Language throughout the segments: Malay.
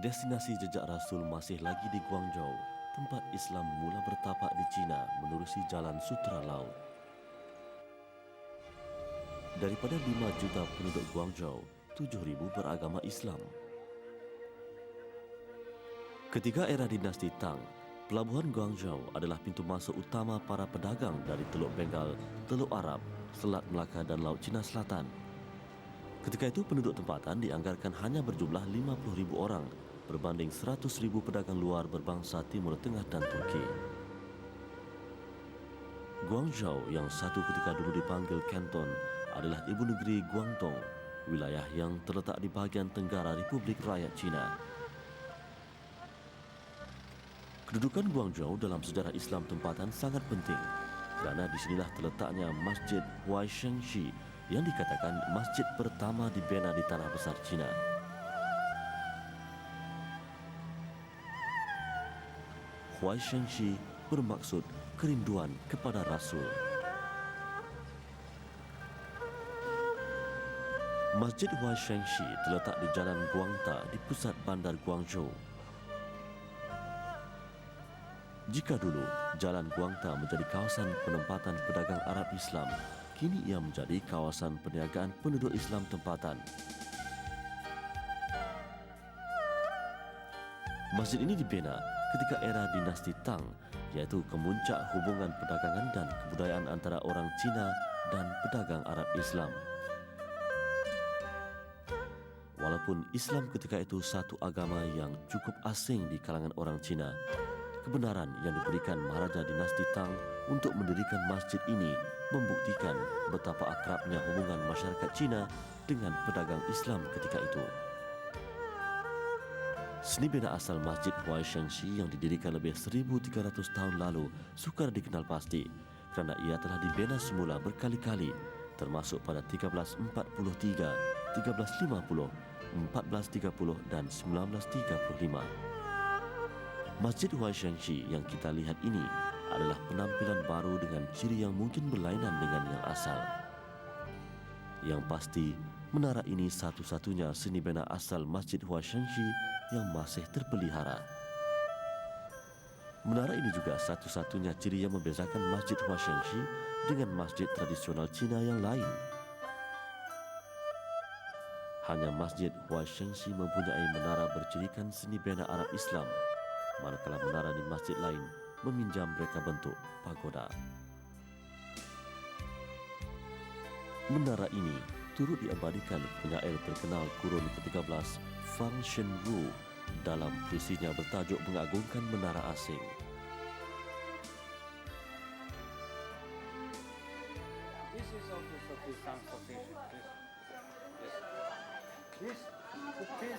Destinasi jejak Rasul masih lagi di Guangzhou, tempat Islam mula bertapak di China menerusi jalan Sutera Laut. Daripada 5 juta penduduk Guangzhou, 7,000 beragama Islam. Ketika era dinasti Tang, pelabuhan Guangzhou adalah pintu masuk utama para pedagang dari Teluk Bengal, Teluk Arab, Selat Melaka dan Laut Cina Selatan. Ketika itu penduduk tempatan dianggarkan hanya berjumlah 50,000 orang berbanding 100,000 pedagang luar berbangsa Timur Tengah dan Turki. Guangzhou yang satu ketika dulu dipanggil Canton adalah ibu negeri Guangdong, wilayah yang terletak di bahagian tenggara Republik Rakyat Cina. Kedudukan Guangzhou dalam sejarah Islam tempatan sangat penting kerana di sinilah terletaknya Masjid Huaishengxi yang dikatakan masjid pertama dibina di tanah besar China. Huaishengxi bermaksud kerinduan kepada Rasul. Masjid Huaishengxi terletak di Jalan Guangta di pusat bandar Guangzhou. Jika dulu Jalan Guangta menjadi kawasan penempatan pedagang Arab Islam, kini ia menjadi kawasan perniagaan penduduk Islam tempatan. Masjid ini dibina ketika era dinasti Tang, iaitu kemuncak hubungan perdagangan dan kebudayaan antara orang Cina dan pedagang Arab Islam. Walaupun Islam ketika itu satu agama yang cukup asing di kalangan orang Cina, kebenaran yang diberikan Maharaja dinasti Tang untuk mendirikan masjid ini membuktikan betapa akrabnya hubungan masyarakat Cina dengan pedagang Islam ketika itu. Seni bina asal Masjid Huaishengxi yang didirikan lebih 1,300 tahun lalu sukar dikenal pasti kerana ia telah dibina semula berkali-kali, termasuk pada 1343, 1350, 1430 dan 1935. Masjid Huaishengxi yang kita lihat ini adalah penampilan baru dengan ciri yang mungkin berlainan dengan yang asal. Yang pasti, menara ini satu-satunya seni bina asal Masjid Huaishengxi yang masih terpelihara. Menara ini juga satu-satunya ciri yang membezakan Masjid Huaishengxi dengan masjid tradisional Cina yang lain. Hanya Masjid Huaishengxi mempunyai menara bercirikan seni bina Arab Islam, manakala menara di masjid lain meminjam reka bentuk pagoda. Menara ini turut diabadikan penyair terkenal kurun ke-13 Fang Shenru dalam puisinya bertajuk mengagungkan menara asing. This is also sufficient. This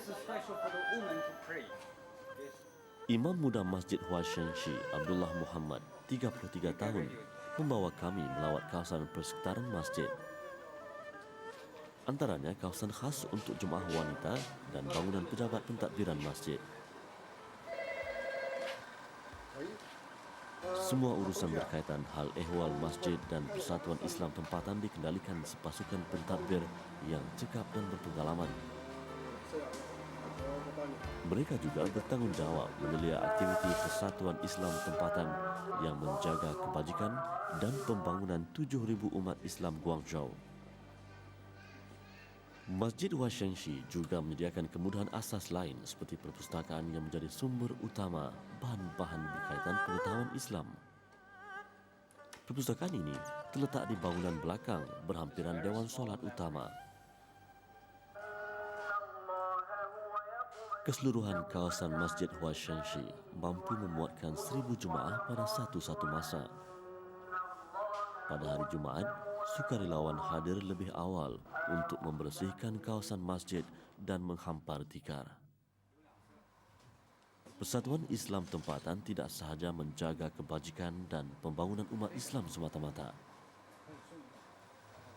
is special for the women to pray. Imam muda Masjid Huaishengxi, Abdullah Muhammad, 33 tahun, membawa kami melawat kawasan persekitaran masjid. Antaranya kawasan khas untuk jemaah wanita dan bangunan pejabat pentadbiran masjid. Semua urusan berkaitan hal ehwal masjid dan persatuan Islam tempatan dikendalikan sepasukan pentadbir yang cekap dan berpengalaman. Mereka juga bertanggungjawab menelia aktiviti persatuan Islam tempatan yang menjaga kebajikan dan pembangunan 7,000 umat Islam Guangzhou. Masjid Huaishengxi juga menyediakan kemudahan asas lain seperti perpustakaan yang menjadi sumber utama bahan-bahan berkaitan pengetahuan Islam. Perpustakaan ini terletak di bangunan belakang berhampiran Dewan Solat Utama. Keseluruhan kawasan Masjid Huaishengxi mampu memuatkan 1,000 jemaah pada satu-satu masa. Pada hari Jumaat, sukarelawan hadir lebih awal untuk membersihkan kawasan masjid dan menghampar tikar. Persatuan Islam tempatan tidak sahaja menjaga kebajikan dan pembangunan umat Islam semata-mata.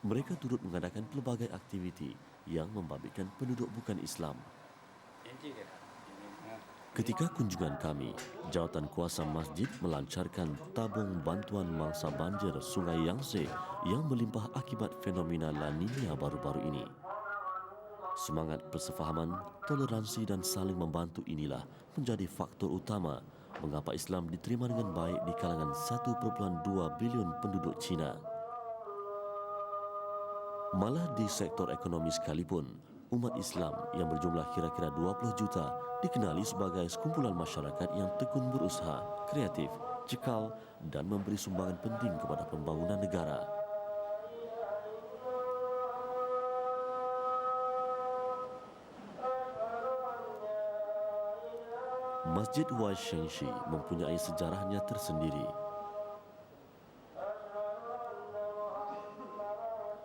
Mereka turut mengadakan pelbagai aktiviti yang membabitkan penduduk bukan Islam. Ketika kunjungan kami, jawatan kuasa masjid melancarkan tabung bantuan mangsa banjir Sungai Yangtze yang melimpah akibat fenomena La Nina baru-baru ini. Semangat persefahaman, toleransi dan saling membantu inilah menjadi faktor utama mengapa Islam diterima dengan baik di kalangan 1.2 bilion penduduk Cina. Malah di sektor ekonomi sekalipun, umat Islam yang berjumlah kira-kira 20 juta dikenali sebagai sekumpulan masyarakat yang tekun berusaha, kreatif, cekal dan memberi sumbangan penting kepada pembangunan negara. Masjid Huaishengxi mempunyai sejarahnya tersendiri.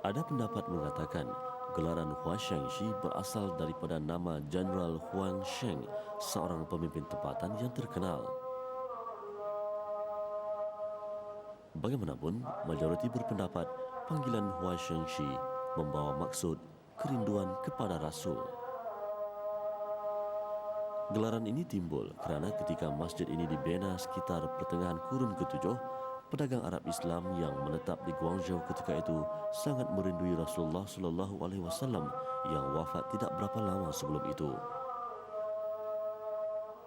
Ada pendapat mengatakan gelaran Huaishengxi berasal daripada nama Jenderal Huang Sheng, seorang pemimpin tempatan yang terkenal. Bagaimanapun, majoriti berpendapat panggilan Huaishengxi membawa maksud kerinduan kepada Rasul. Gelaran ini timbul kerana ketika masjid ini dibina sekitar pertengahan kurun ke-7, pedagang Arab Islam yang menetap di Guangzhou ketika itu sangat merindui Rasulullah sallallahu alaihi wasallam yang wafat tidak berapa lama sebelum itu.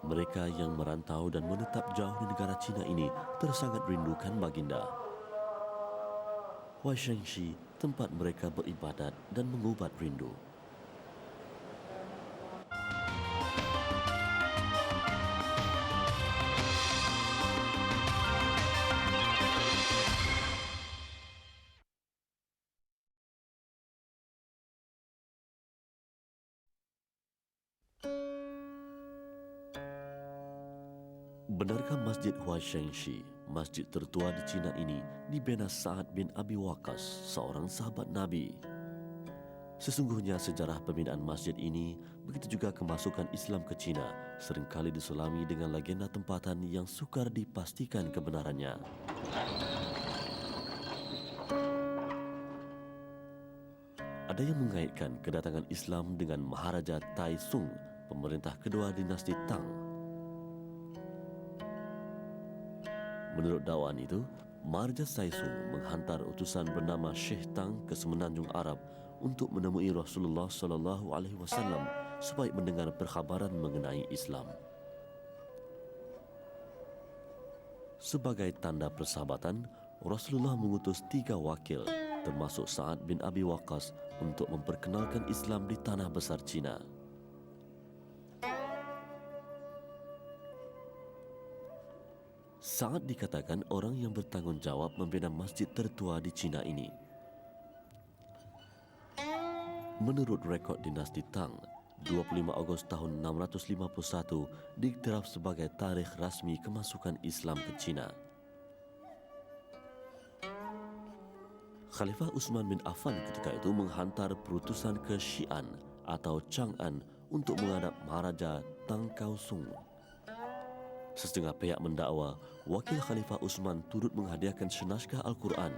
Mereka yang merantau dan menetap jauh di negara Cina ini tersangat rindukan baginda. Huaishengxi tempat mereka beribadat dan mengubat rindu. Benarkah Masjid Huaishengxi, masjid tertua di Cina ini, dibina Sa'ad bin Abi Waqqas, seorang sahabat Nabi? Sesungguhnya sejarah pembinaan masjid ini, begitu juga kemasukan Islam ke Cina, seringkali diselami dengan legenda tempatan yang sukar dipastikan kebenarannya. Ada yang mengaitkan kedatangan Islam dengan Maharaja Taisung, pemerintah kedua dinasti Tang. Menurut dakwaan itu, Maharaja Taisung menghantar utusan bernama Syekh Tang ke semenanjung Arab untuk menemui Rasulullah sallallahu alaihi wasallam supaya mendengar perkhabaran mengenai Islam. Sebagai tanda persahabatan, Rasulullah mengutus 3 wakil termasuk Sa'ad bin Abi Waqqas untuk memperkenalkan Islam di tanah besar Cina. Sa'ad dikatakan orang yang bertanggungjawab membina masjid tertua di Cina ini. Menurut rekod dinasti Tang, 25 Ogos tahun 651 diiktiraf sebagai tarikh rasmi kemasukan Islam ke Cina. Khalifah Utsman bin Affan ketika itu menghantar perutusan ke Xi'an atau Chang'an untuk menghadap Maharaja Tang Kaosung. Setengah pihak mendakwa wakil Khalifah Utsman turut menghadiahkan senaskah Al-Quran.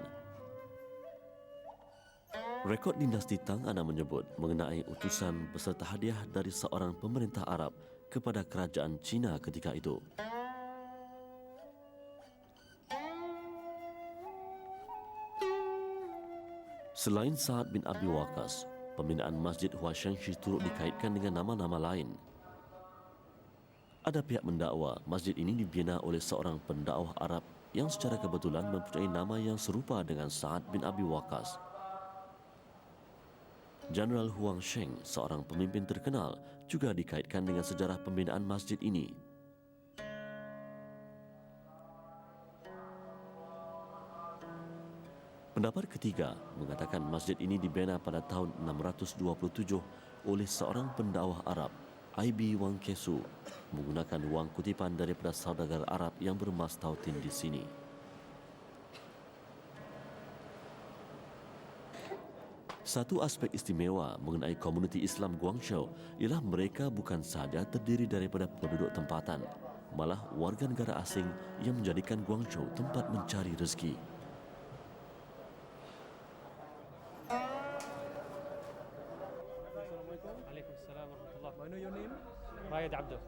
Rekod dinasti Tang Ana menyebut mengenai utusan beserta hadiah dari seorang pemerintah Arab kepada kerajaan Cina ketika itu. Selain Sa'ad bin Abi Waqqas, pembinaan Masjid Huaishengxi turut dikaitkan dengan nama-nama lain. Ada pihak mendakwa masjid ini dibina oleh seorang pendakwah Arab yang secara kebetulan mempunyai nama yang serupa dengan Sa'ad bin Abi Waqqas. Jenderal Huang Sheng, seorang pemimpin terkenal, juga dikaitkan dengan sejarah pembinaan masjid ini. Pendapat ketiga mengatakan masjid ini dibina pada tahun 627 oleh seorang pendakwah Arab, I.B. Wang Kesu, menggunakan wang kutipan daripada saudagar Arab yang bermastautin di sini. Satu aspek istimewa mengenai komuniti Islam Guangzhou ialah mereka bukan sahaja terdiri daripada penduduk tempatan, malah warga negara asing yang menjadikan Guangzhou tempat mencari rezeki. رايد عبده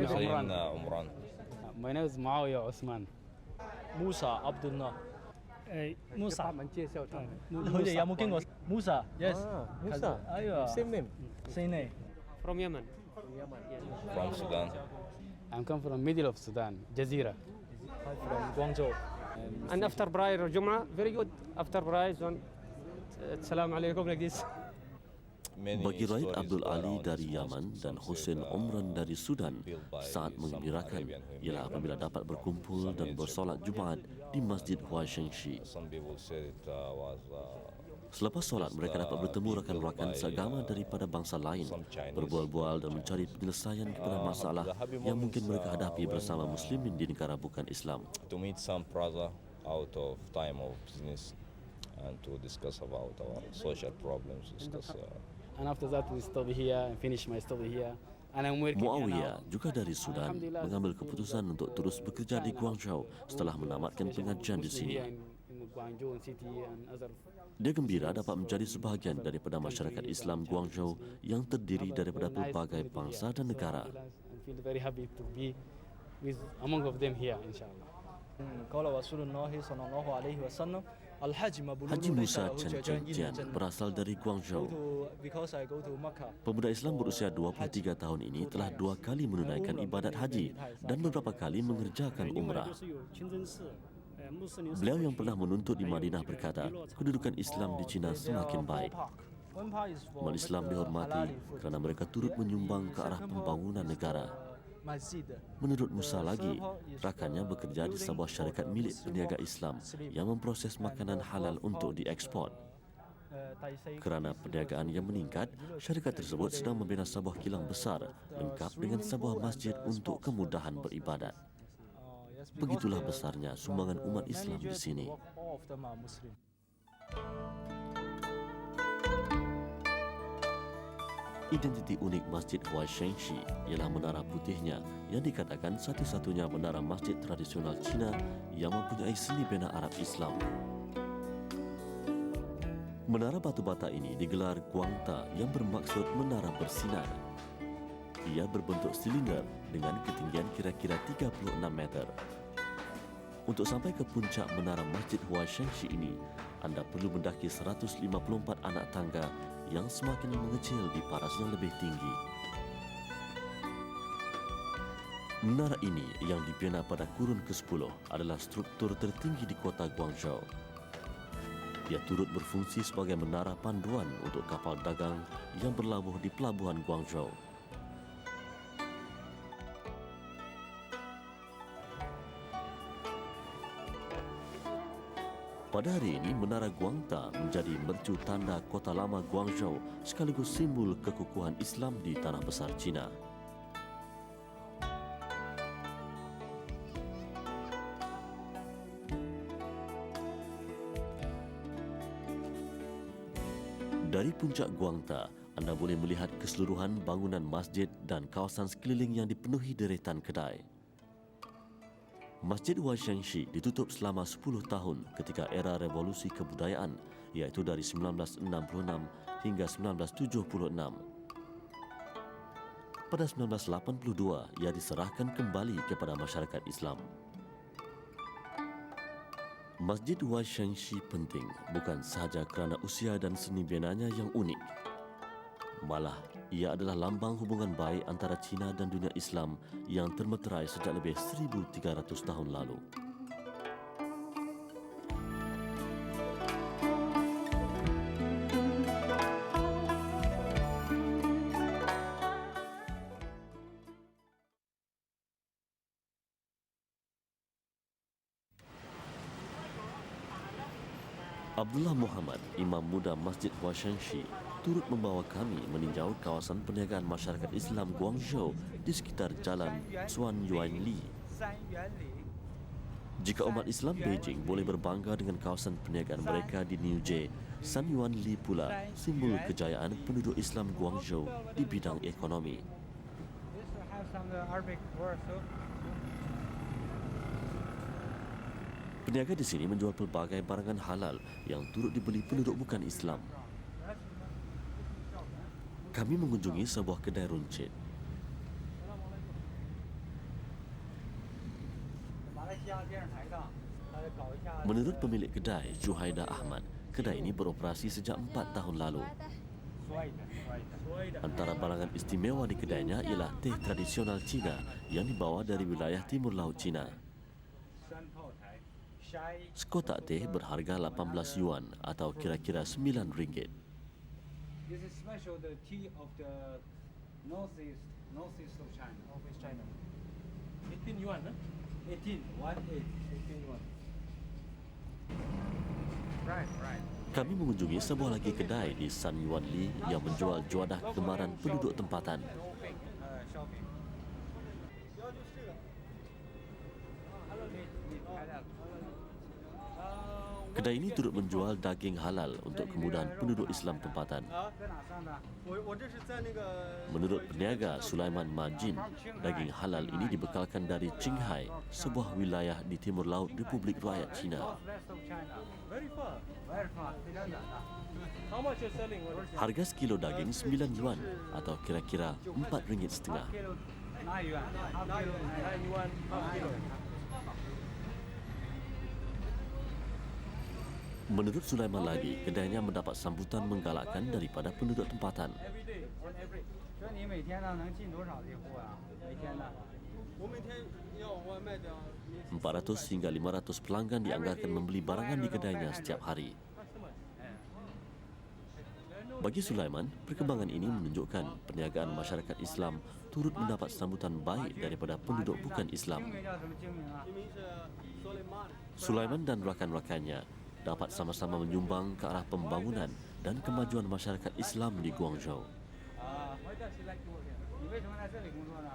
سيدنا عمران. My name is معاوية عثمان موسى عبد الله موسى موسى Musa, yes. Musa. Aywa. Same name. Same name. From Yemen. From Sudan. I'm come from middle of Sudan, Jazeera. I'm from Guangzhou. And after prayer Jum'ah, very good. After prayer, one, Assalamu alaikum like this. Many Bagi Raid stories Abdul Ali around dari this Yaman mosque dan said, Hussein Omran dari Sudan built by sangat some menggembirakan Arabian who ialah apabila dapat berkumpul dan bersolat Jumaat di Masjid Huaishengshi. Some people said it was Selepas solat, mereka dapat bertemu rakan-rakan seagama daripada bangsa lain, berbual-bual dan mencari penyelesaian kepada masalah yang mungkin mereka hadapi bersama muslimin di negara bukan Islam. to meet some brother out of time of business and to discuss about our social problems. And after that, we study here and finish my study here. And I'm working here Muawiyah now. juga dari Sudan mengambil keputusan untuk terus bekerja di Guangzhou setelah menamatkan pengajian di sini. In Guangzhou city and other. Dia gembira dapat menjadi sebahagian daripada masyarakat Islam Guangzhou yang terdiri daripada pelbagai bangsa dan negara. I feel very happy to be with among of them here, inshallah. قال رسول الله صلى الله عليه وسلم الحج مبرور Haji ليس Musa له Chen جزاء Chen إلا Jian الجنة. berasal dari Guangzhou. Because I go to Mecca. Pemuda Islam berusia 23 tahun ini telah 2 kali menunaikan ibadat haji dan beberapa kali mengerjakan umrah. Beliau yang pernah menuntut di Madinah berkata, kedudukan Islam di China semakin baik. Umat Islam dihormati kerana mereka turut menyumbang ke arah pembangunan negara. Menurut Musa lagi, rakannya bekerja di sebuah syarikat milik peniaga Islam yang memproses makanan halal untuk diekspor. Kerana perniagaan yang meningkat, syarikat tersebut sedang membina sebuah kilang besar lengkap dengan sebuah masjid untuk kemudahan beribadat. Begitulah besarnya sumbangan umat Islam di sini. Identiti unik Masjid Huaishengshi ialah menara putihnya yang dikatakan satu-satunya menara masjid tradisional Cina yang mempunyai seni bina Arab Islam. Menara batu bata ini digelar Guangta yang bermaksud menara bersinar. Ia berbentuk silinder dengan ketinggian kira-kira 36 meter. Untuk sampai ke puncak menara Masjid Huaishengshi ini, anda perlu mendaki 154 anak tangga yang semakin mengecil di paras yang lebih tinggi. Menara ini yang dibina pada kurun ke-10 adalah struktur tertinggi di kota Guangzhou. Ia turut berfungsi sebagai menara panduan untuk kapal dagang yang berlabuh di pelabuhan Guangzhou. Pada hari ini, Menara Guangta menjadi mercu tanda kota lama Guangzhou sekaligus simbol kekukuhan Islam di tanah besar Cina. Dari puncak Guangta, anda boleh melihat keseluruhan bangunan masjid dan kawasan sekeliling yang dipenuhi deretan kedai. Masjid Huaishengshi ditutup selama 10 tahun ketika era revolusi kebudayaan, iaitu dari 1966 hingga 1976. Pada 1982, ia diserahkan kembali kepada masyarakat Islam. Masjid Huaishengshi penting bukan sahaja kerana usia dan seni binanya yang unik. Malah, ia adalah lambang hubungan baik antara Cina dan dunia Islam yang termeterai sejak lebih 1,300 tahun lalu. Abdullah Muhammad, Imam Muda Masjid Huaishengshi, turut membawa kami meninjau kawasan perniagaan masyarakat Islam Guangzhou di sekitar jalan Chuan Yuan Li. Jika umat Islam Beijing boleh berbangga dengan kawasan perniagaan mereka di New Jie, San Yuan Li pula simbol kejayaan penduduk Islam Guangzhou di bidang ekonomi. Peniaga di sini menjual pelbagai barangan halal yang turut dibeli penduduk bukan Islam. Kami mengunjungi sebuah kedai runcit. Menurut pemilik kedai, Juhaida Ahmad, kedai ini beroperasi sejak 4 tahun lalu. Antara barangan istimewa di kedainya ialah teh tradisional Cina yang dibawa dari wilayah Timur Laut Cina. Sekotak teh berharga 18 yuan atau kira-kira 9 ringgit. This is special the tea of the northeast of China. Northeast China. 18 yuan, 18 yuan. Right. Kami mengunjungi sebuah lagi kedai di San Yuan Li yang menjual juadah kegemaran penduduk tempatan. Shopping. Kedai ini turut menjual daging halal untuk kemudahan penduduk Islam tempatan. 在哪上的？ Menurut peniaga Sulaiman Majin, daging halal ini dibekalkan dari Qinghai, sebuah wilayah di timur laut Republik Rakyat Cina. West of China. Very far. Very far. 非常远的。 How much you selling? Harga sekilo daging 9 yuan atau kira-kira 4 ringgit setengah. Kilo 9 yuan. Half kilo 9 yuan, half kilo. Menurut Sulaiman lagi, kedainya mendapat sambutan menggalakkan daripada penduduk tempatan. 说你每天呢能进多少这货啊？每天呢？ 400 hingga 500 pelanggan dianggarkan membeli barangan di kedainya setiap hari. Bagi Sulaiman, perkembangan ini menunjukkan perniagaan masyarakat Islam turut mendapat sambutan baik daripada penduduk bukan Islam. 英名叫什么精明啊？ Sulaiman dan rakan-rakannya dapat sama-sama menyumbang ke arah pembangunan dan kemajuan masyarakat Islam di Guangzhou. 你为什么在这里工作呢？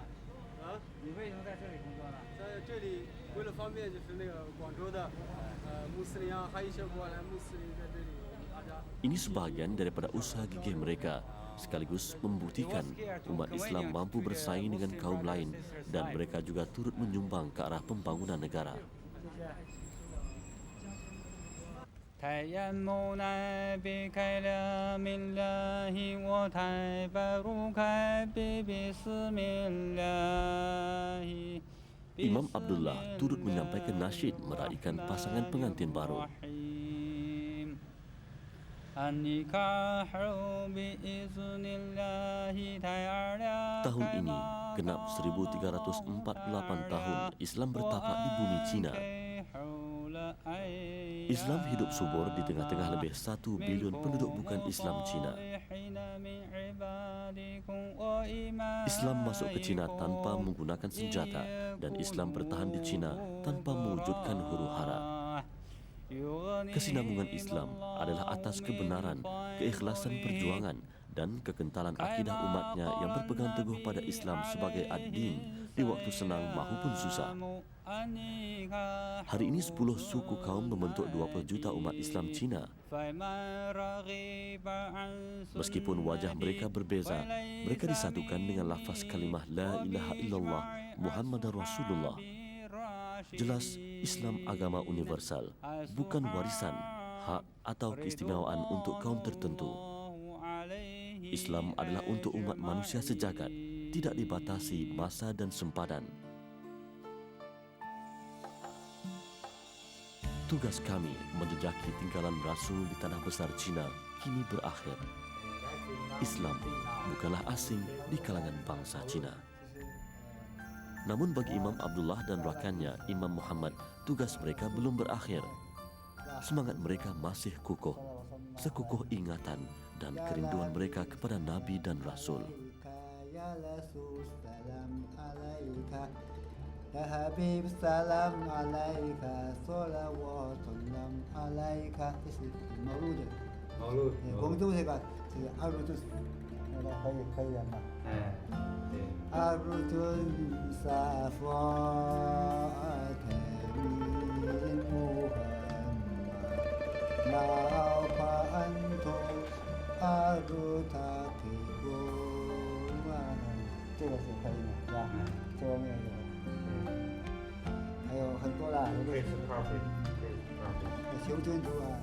你为什么在这里工作呢？ 在这里为了方便，就是那个广州的穆斯林啊，还有一些国外来穆斯林在这里大家。 Ini sebahagian daripada usaha gigih mereka, sekaligus membuktikan umat Islam mampu bersaing dengan kaum lain dan mereka juga turut menyumbang ke arah pembangunan negara. تيمنا بكلام الله وتبرك ببسم الله. Imam Abdullah turut menyampaikan nasyid meraihkan pasangan pengantin baru. Tahun ini genap 1348 tahun Islam bertapak di bumi Cina. Islam hidup subur di tengah-tengah lebih 1 bilion penduduk bukan Islam Cina. Islam masuk ke Cina tanpa menggunakan senjata dan Islam bertahan di Cina tanpa mewujudkan huru-hara. Kesinambungan Islam adalah atas kebenaran, keikhlasan perjuangan dan kekentalan akidah umatnya yang berpegang teguh pada Islam sebagai ad-din di waktu senang maupun susah. Hari ini 10 suku kaum membentuk 20 juta umat Islam Cina. Meskipun wajah mereka berbeza, mereka disatukan dengan lafaz kalimah La ilaha illallah Muhammadar Rasulullah. Jelas, Islam agama universal, bukan warisan, hak atau keistimewaan untuk kaum tertentu. Islam adalah untuk umat manusia sejagat, tidak dibatasi masa dan sempadan. Tugas kami menjejaki tinggalan Rasul di tanah besar Cina kini berakhir. Islam bukanlah asing di kalangan bangsa Cina. Namun bagi Imam Abdullah dan rakannya Imam Muhammad, tugas mereka belum berakhir. Semangat mereka masih kukuh, sekukuh ingatan dan kerinduan mereka kepada Nabi dan Rasul. Ya Habib salam alaika salawatullah alaika. This is Maulud. Maulud. 广州这个是阿鲁都那个可以吗？阿鲁都沙发min Muhammad la fa antum aru takibun. 这个是可以的，是吧？这方面有。还有很多啦，修建筑啊。